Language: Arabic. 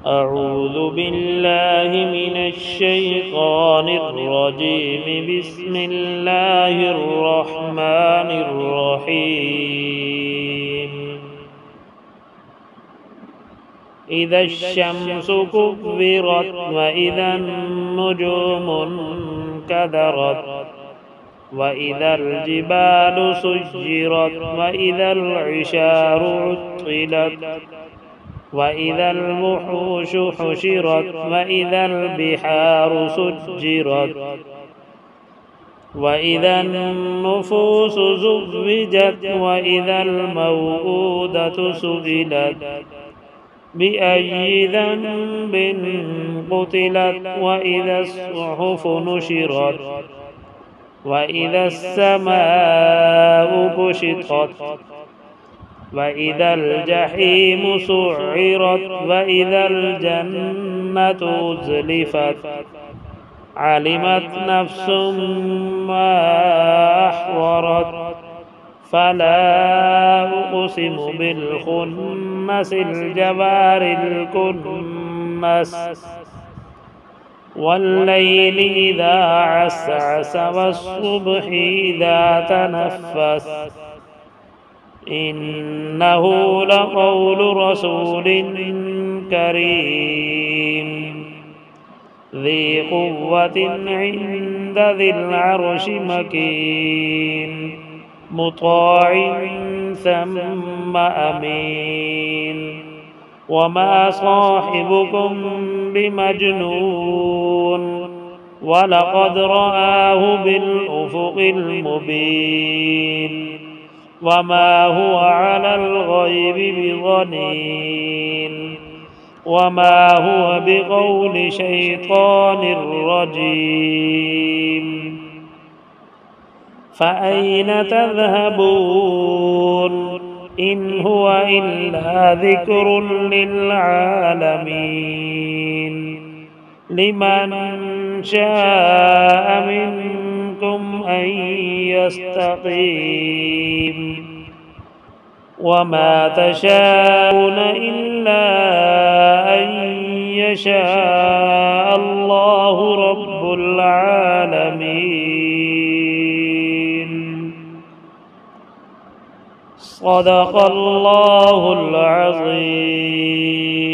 أعوذ بالله من الشيطان الرجيم. بسم الله الرحمن الرحيم. إذا الشمس كبرت وإذا النجوم انكدرت وإذا الجبال سجرت وإذا العشار عطلت وإذا الوحوش حشرت وإذا البحار سجرت وإذا النفوس زوجت وإذا الموءودة سئلت بأي ذنب قتلت وإذا الصحف نشرت وإذا السماء كشطت وإذا الجحيم سعرت وإذا الجنة أزلفت علمت نفس ما أحضرت فلا أقسم بالخنس الجوار الكنس والليل إذا عسعس والصبح إذا تنفس إنه لقول رسول كريم ذي قوة عند ذي العرش مكين مطاع ثم أمين وما صاحبكم بمجنون ولقد رآه بالأفق المبين وما هو على الغيب بضنين وما هو بقول شيطان رجيم فأين تذهبون إن هو إلا ذكر للعالمين لمن شاء منكم أن يستقيم وما تشاءون إلا أن يشاء الله رب العالمين. صدق الله العظيم.